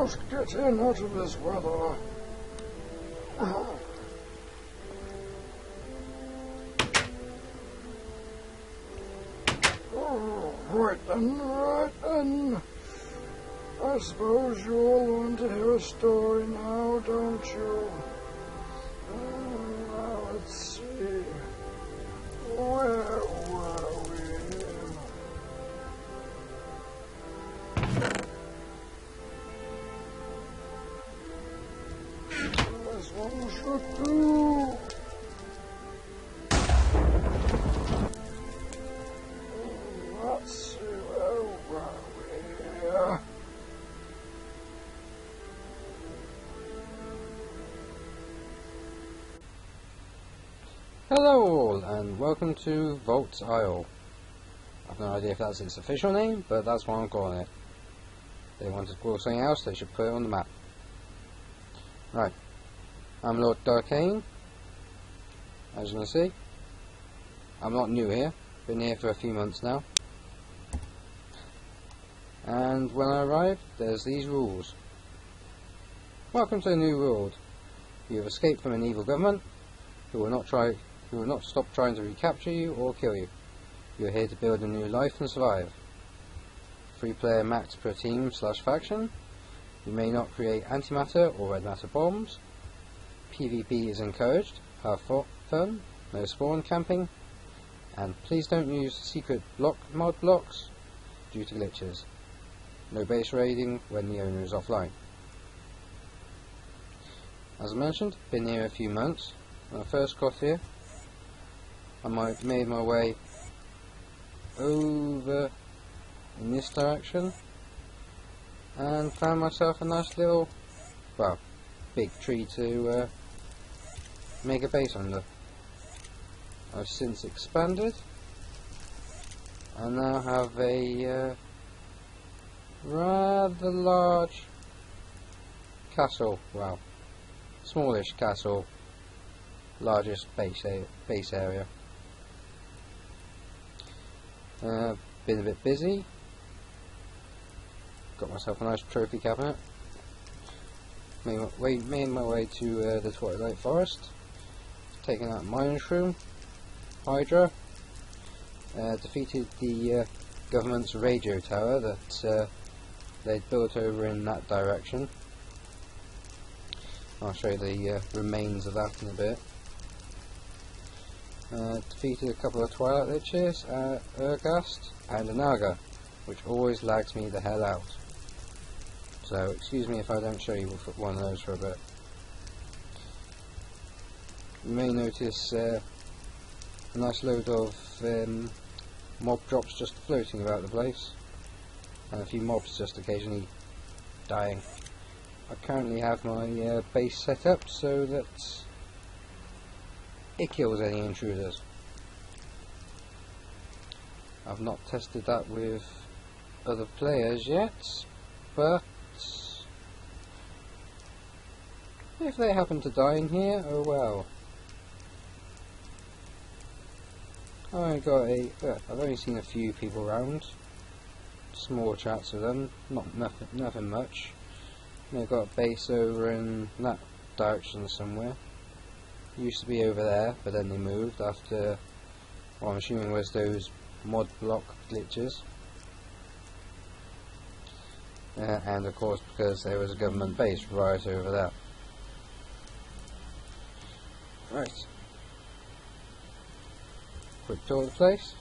just get in out of this weather. Oh, right then. I suppose you all want to hear a story now, don't you? Now let's see. Where were we? This one should do. Let's see, where were we? Hello all, and welcome to Voltz Isle. I've no idea if that's its official name, but that's what I'm calling it. If they wanted to call something else, they should put it on the map. Right, I'm Lord Darkane, as you can see. I'm not new here, been here for a few months now. And when I arrived, there's these rules. Welcome to a new world. You have escaped from an evil government who will not stop trying to recapture you or kill you. You are here to build a new life and survive. 3 player max per team / faction. You may not create antimatter or red matter bombs. PvP is encouraged. Have fun. No spawn camping. And please don't use secret mod blocks due to glitches. No base raiding when the owner is offline. As I mentioned, been here a few months. When I first got here, I made my way over in this direction and found myself a nice little, well, big tree to make a base under. I've since expanded and now have a rather large castle, well, smallish castle, largest base area. Been a bit busy. Got myself a nice trophy cabinet. Made my way to the Twilight Forest. Taken out Mine Shroom, Hydra. Defeated the government's radio tower that they'd built over in that direction. I'll show you the remains of that in a bit. Defeated a couple of Twilight Liches, Urgast and a Naga, which always lags me the hell out. So excuse me if I don't show you one of those for a bit. You may notice a nice load of mob drops just floating about the place, and a few mobs just occasionally dying. I currently have my base set up so that it kills any intruders. I've not tested that with other players yet, but if they happen to die in here, oh well. I've only seen a few people around, small chats with them, nothing much. They've got a base over in that direction somewhere. Used to be over there, but then they moved after what I'm assuming was those mod block glitches. And of course because there was a government base right over there. Right. Quick tour of the place.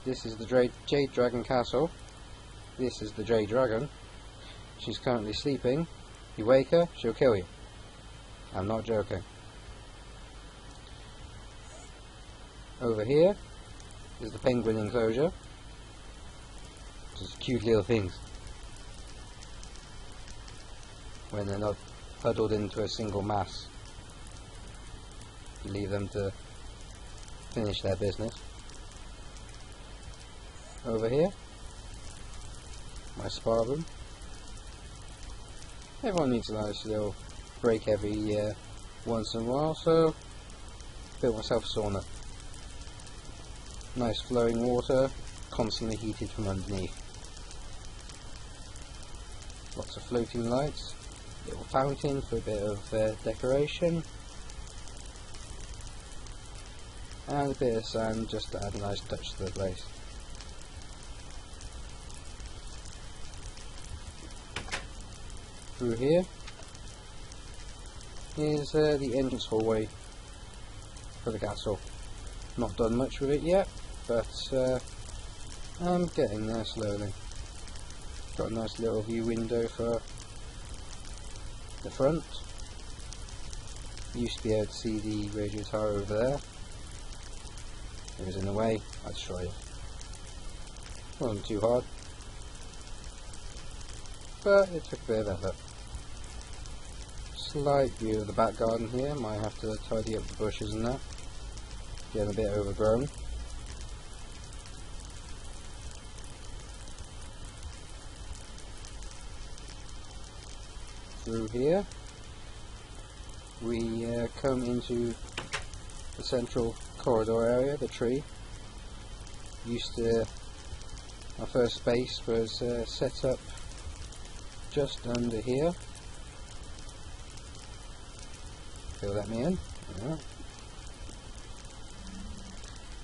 This is the Jade Dragon Castle. This is the Jade Dragon. She's currently sleeping. You wake her, she'll kill you. I'm not joking. Over here is the penguin enclosure. Just cute little things. When they're not huddled into a single mass. You leave them to finish their business. Over here, my spa room. Everyone needs a nice little break every once in a while, so built myself a sauna. Nice flowing water, constantly heated from underneath. Lots of floating lights, little fountain for a bit of decoration, and a bit of sand just to add a nice touch to the place. Through here is the entrance hallway for the castle. Not done much with it yet, but I'm getting there slowly. Got a nice little view window for the front. Used to be able to see the radio tower over there. It was in the way, I'd show you. Wasn't too hard, but it took a bit of effort. Slight view of the back garden here. Might have to tidy up the bushes and that. Getting a bit overgrown. Through here we come into the central corridor area, the tree. Our first base was set up just under here. They'll let me in. Yeah.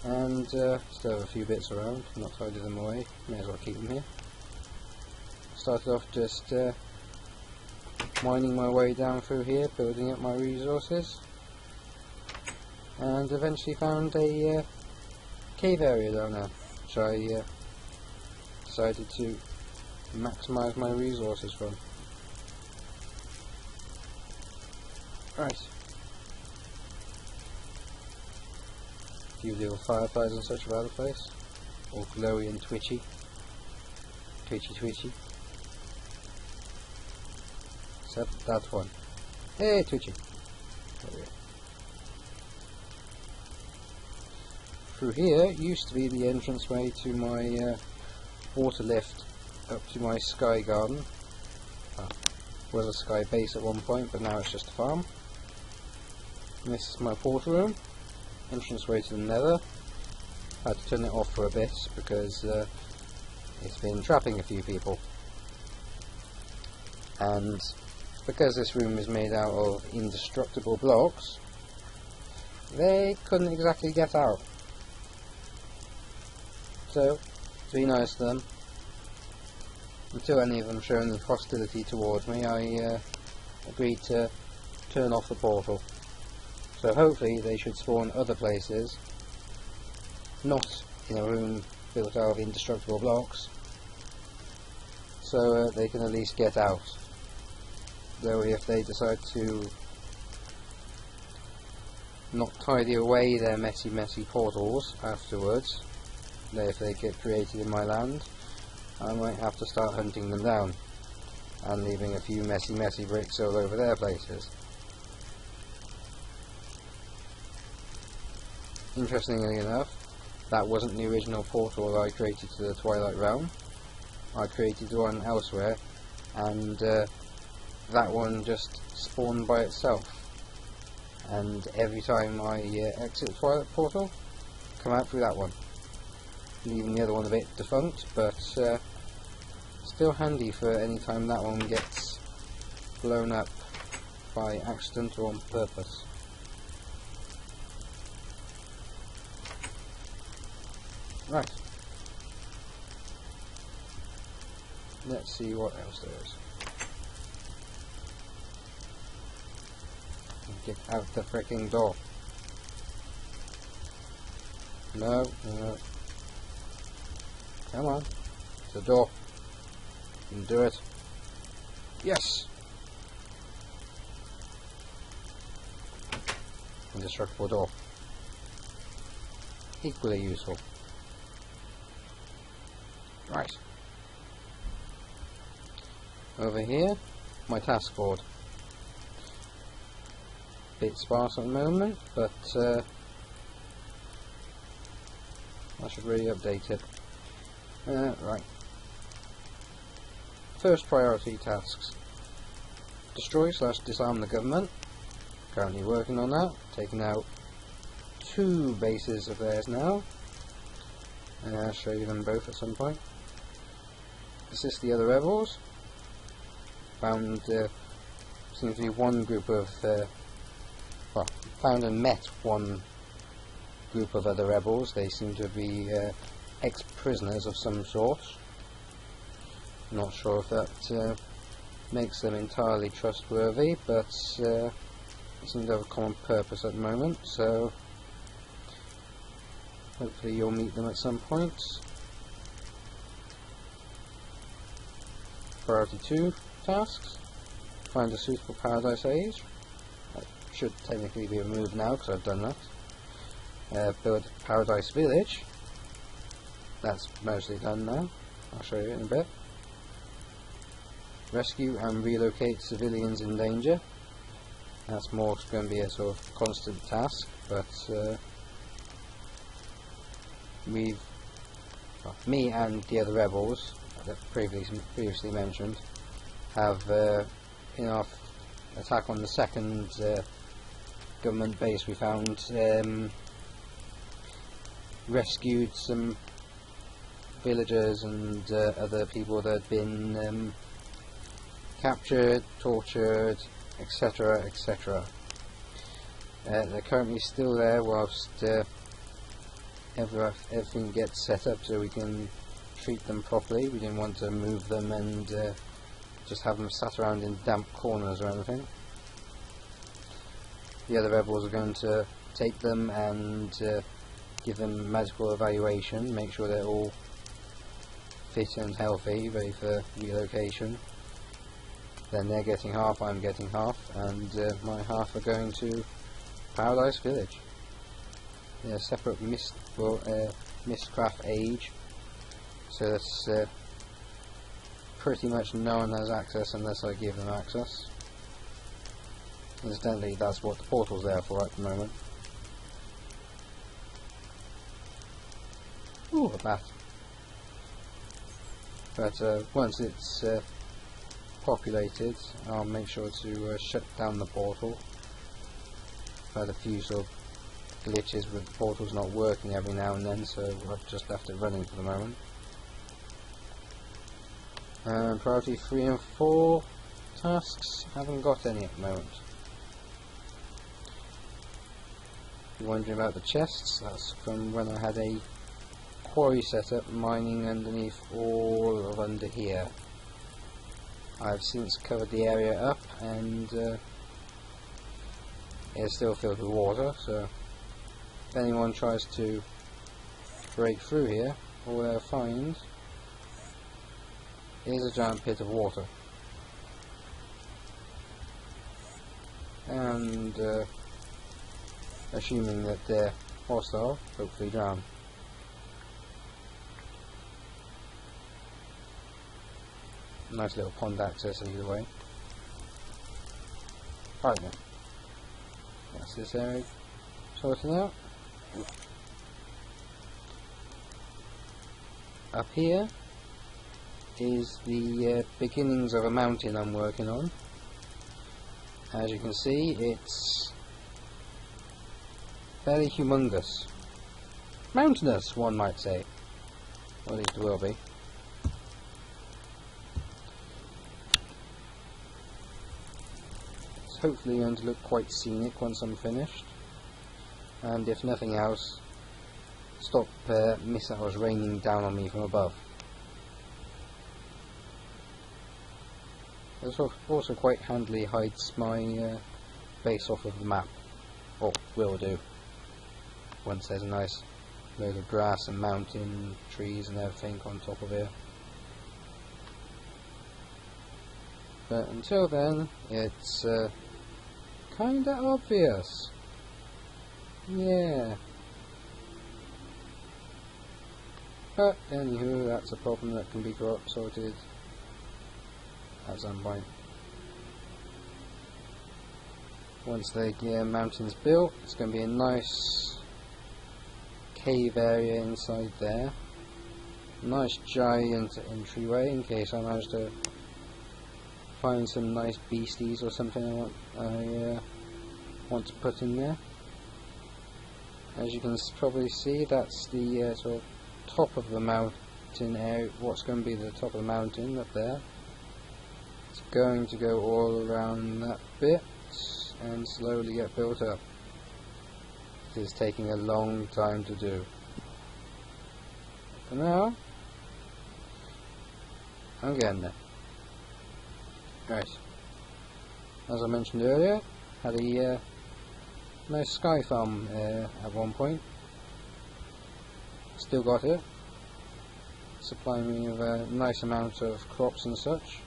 And still have a few bits around, not tidied them away, may as well keep them here. Started off just mining my way down through here, building up my resources, and eventually found a cave area down there, which I decided to maximise my resources from. Right. A few little fireflies and such about the place, all glowy and twitchy. Twitchy. Except that one. Hey, twitchy. There we go. Through here used to be the entranceway to my water lift up to my sky garden. Was a sky base at one point, but now it's just a farm. And this is my portal room. Entranceway to the nether. I had to turn it off for a bit because it's been trapping a few people. And because this room is made out of indestructible blocks, they couldn't exactly get out. So, to be nice to them, until any of them show any hostility towards me, I agreed to turn off the portal. So hopefully they should spawn other places, not in a room built out of indestructible blocks, so they can at least get out. Though if they decide to not tidy away their messy portals afterwards, if they get created in my land, I might have to start hunting them down and leaving a few messy bricks all over their places. Interestingly enough, that wasn't the original portal I created to the Twilight Realm. I created one elsewhere, and that one just spawned by itself. And every time I exit the Twilight portal, come out through that one, leaving the other one a bit defunct, but still handy for any time that one gets blown up by accident or on purpose. Right. Let's see what else there is. Get out the freaking door. No. Come on. It's the door. You can do it. Yes! Indestructible door. Equally useful. Right. Over here, my task board. Bit sparse at the moment, but I should really update it. Right. First priority tasks. Destroy/disarm the government. Currently working on that. Taking out 2 bases of theirs now. I'll show you them both at some point. Assist the other rebels. found seems to be one group of well, found and met one group of other rebels. They seem to be ex-prisoners of some sort. Not sure if that makes them entirely trustworthy, but they seem to have a common purpose at the moment, so hopefully you'll meet them at some point. Priority 2 tasks. Find a suitable paradise age. That should technically be removed now because I've done that. Build a paradise village. That's mostly done now. I'll show you in a bit. Rescue and relocate civilians in danger. That's more going to be a sort of constant task, but me and the other rebels that previously mentioned have in our attack on the second government base we found rescued some villagers and other people that had been captured, tortured, etc, etc. They're currently still there whilst everything gets set up so we can treat them properly. We didn't want to move them and just have them sat around in damp corners or anything. The other rebels are going to take them and give them medical evaluation, make sure they're all fit and healthy, ready for relocation. Then they're getting half, I'm getting half, and my half are going to Paradise Village. In a separate Mistcraft age, so that's pretty much no one has access unless I give them access. Incidentally, that's what the portal's there for at the moment. Ooh, a bat. But once it's populated, I'll make sure to shut down the portal. I've had a few sort of glitches with the portals not working every now and then, so I've just left it running for the moment. Priority 3 and 4 tasks, haven't got any at the moment. If you're wondering about the chests, that's from when I had a quarry set up mining underneath all of under here. I've since covered the area up and it's still filled with water, so if anyone tries to break through here, all they'll find is a giant pit of water. And assuming that they're hostile, hopefully drown. Nice little pond access either way. Right then. That's this area sorted out. Up here is the beginnings of a mountain I'm working on. As you can see, it's fairly humongous. Mountainous, one might say. Or at least it will be. It's hopefully going to look quite scenic once I'm finished. And if nothing else, stop missiles raining down on me from above. It also quite handily hides my base off of the map, or will do, once there's a nice load of grass and mountain trees and everything on top of here. But until then, it's kinda obvious. Yeah. But anywho, that's a problem that can be sorted at some point. Once the mountain's built, it's going to be a nice cave area inside there. Nice giant entryway in case I manage to find some nice beasties or something I want to put in there. As you can probably see, that's the sort of top of the mountain area, what's going to be the top of the mountain up there. It's going to go all around that bit and slowly get built up. It is taking a long time to do. For now, I'm getting there. Right. As I mentioned earlier, had a nice sky farm at one point. Still got it. Supplying me with a nice amount of crops and such.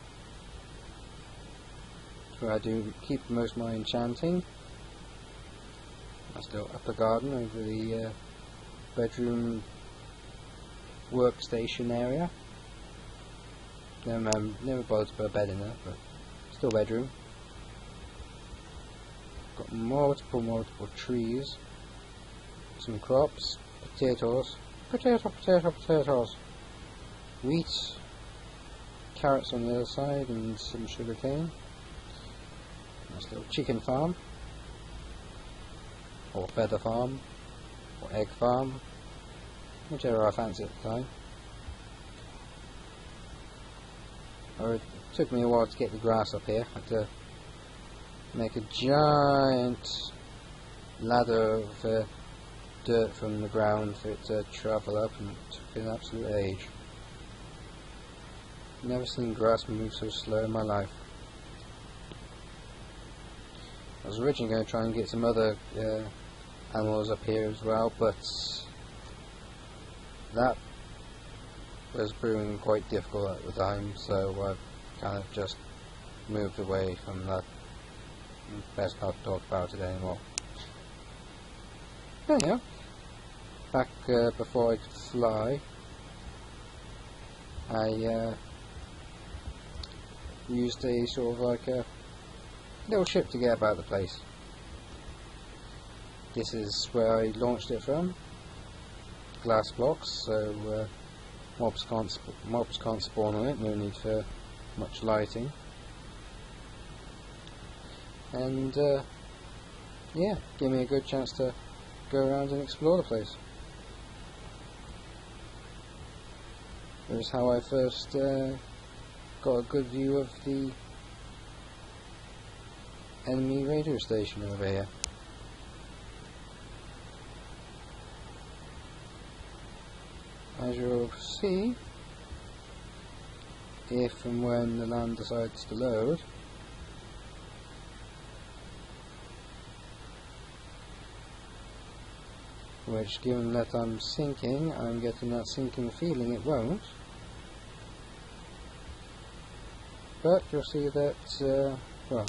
Where I do keep most of my enchanting. I still up a garden over the bedroom workstation area. Never bothered to put a bed in there, but still bedroom. Got multiple trees, some crops, potatoes, potatoes, wheat, carrots on the other side, and some sugar cane. Nice little chicken farm, or feather farm, or egg farm, whichever I fancy at the time. It took me a while to get the grass up here. I had to make a giant ladder of dirt from the ground for it to travel up, and it took an absolute age. Never seen grass move so slow in my life. I was originally going to try and get some other animals up here as well, but that was proving quite difficult at the time, so I kind of just moved away from that. Best not to talk about it anymore. Anyhow, back before I could fly, I used a sort of like a little ship to get about the place. This is where I launched it from. Glass blocks, so mobs can't spawn on it. No need for much lighting. And yeah, give me a good chance to go around and explore the place. It was how I first got a good view of the enemy radio station over here. As you'll see, if and when the land decides to load, which, given that I'm sinking, I'm getting that sinking feeling it won't. But you'll see that, well,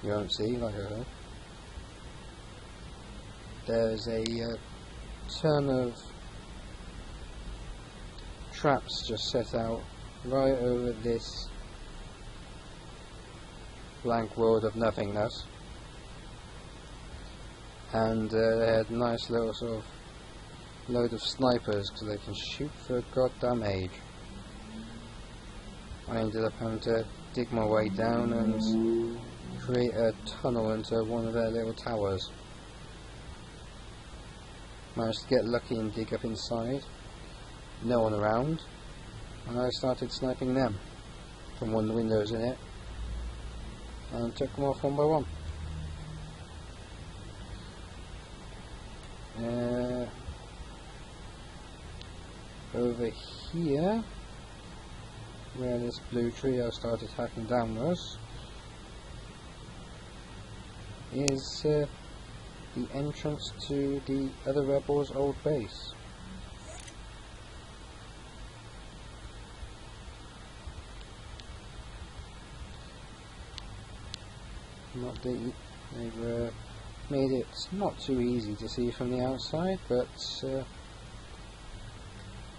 you won't see, like I said. There's a ton of traps just set out right over this blank world of nothingness. And they had a nice little sort of load of snipers, because they can shoot for a goddamn age. I ended up having to dig my way down and create a tunnel into one of their little towers. Managed to get lucky and dig up inside. No one around. And I started sniping them from one of the windows in it. And took them off one by one. Over here, where this blue trio started hacking downwards, is the entrance to the other rebels' old base. They've made it not too easy to see from the outside, but it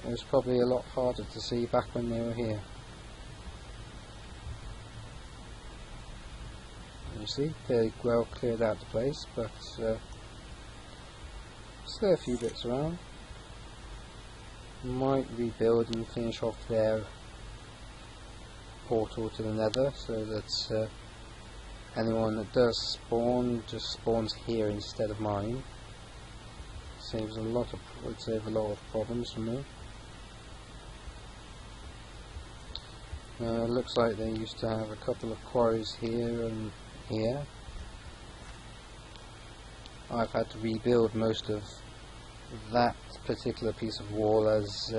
was probably a lot harder to see back when they were here. You see, fairly well cleared out the place, but still a few bits around. Might rebuild and finish off their portal to the nether, so that anyone that does spawn just spawns here instead of mine. Would save a lot of problems for me. Looks like they used to have a couple of quarries here and here. I've had to rebuild most of that particular piece of wall as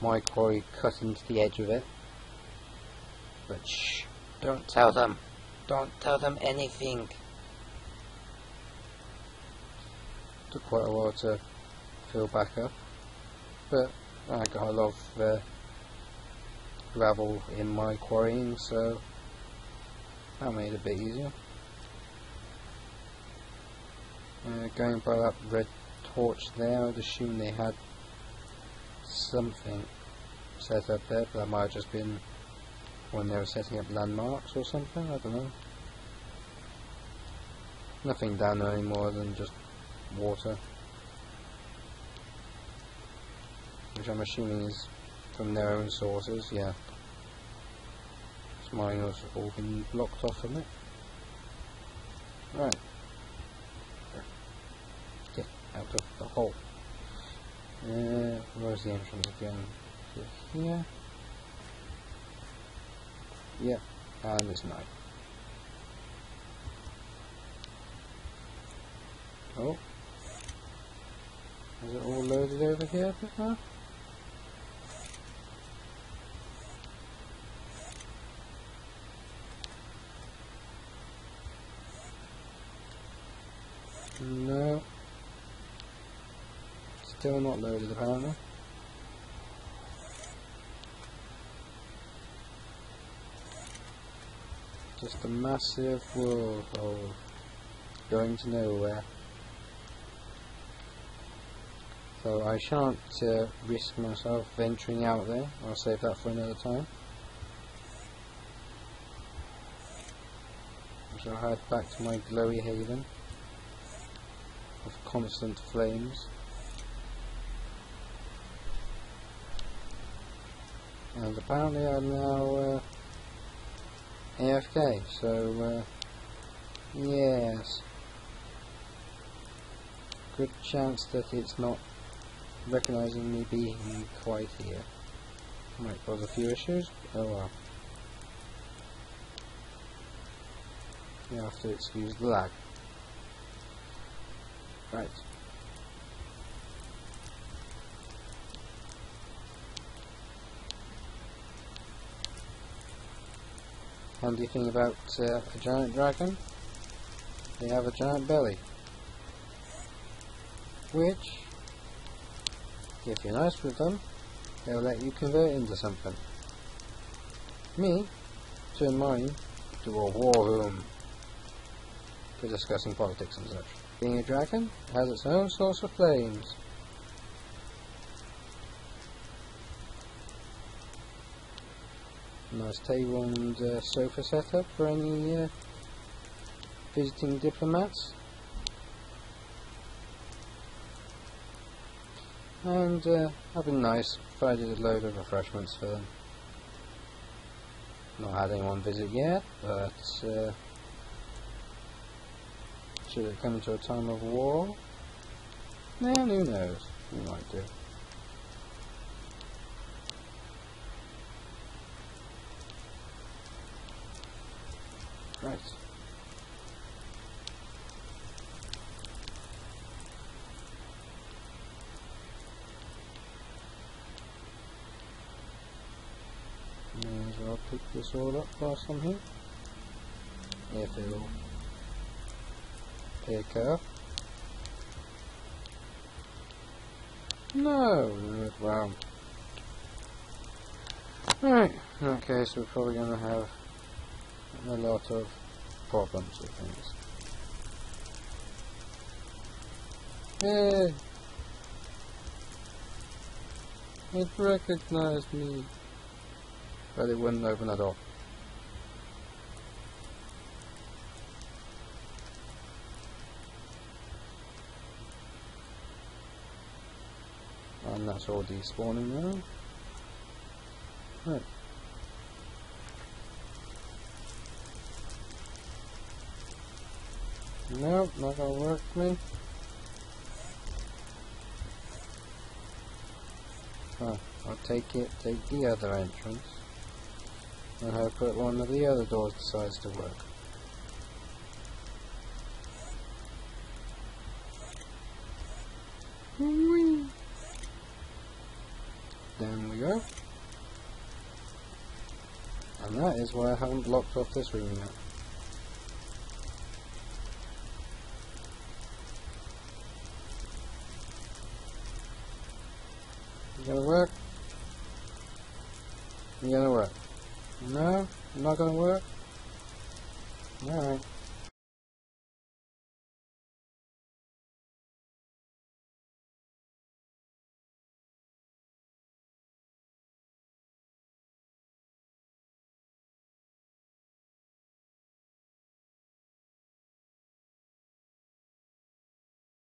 my quarry cut into the edge of it. But shh, don't tell them. Don't tell them anything. Took quite a while to fill back up, but I got a lot of gravel in my quarrying, so that made it a bit easier. Going by that red torch there, I'd assume they had something set up there, but that might have just been when they were setting up landmarks or something, I don't know. Nothing down there anymore than just water, which I'm assuming is from their own sources. Yeah, mine has all been blocked off from it. Right, get out of the hole. Where's the entrance again? Here. Yep, and it's night. Oh, is it all loaded over here now? No, still not loaded apparently. Just a massive wormhole going to nowhere. So I shan't risk myself venturing out there. I'll save that for another time. I shall head back to my glowy haven of constant flames. And apparently I'm now AFK, so yes, good chance that it's not recognising me being quite here. Might cause a few issues. Oh well. You have to excuse the lag. Right. Handy thing about a giant dragon, they have a giant belly, which, if you're nice with them, they'll let you convert into something. Me, turned mine to a war room for discussing politics and such. Being a dragon, it has its own source of flames. Nice table and sofa setup for any visiting diplomats. And that'd be nice if I did a load of refreshments for them. Not had anyone visit yet, but should it come to a time of war? Yeah, who knows? We might do. Right. May as well pick this all up whilst I'm here. If it'll pick up. No! Well. Right, in that case we're probably going to have a lot of problems with things. Hey! It recognized me, but it wouldn't open at all. And that's all despawning now. Right. Nope, not gonna work for me. Oh, I'll take the other entrance. and hope that one of the other doors decides to work. Whee! Down we go. And that is why I haven't blocked off this room yet. You gonna work? You gonna work? No? Not gonna work? Alright.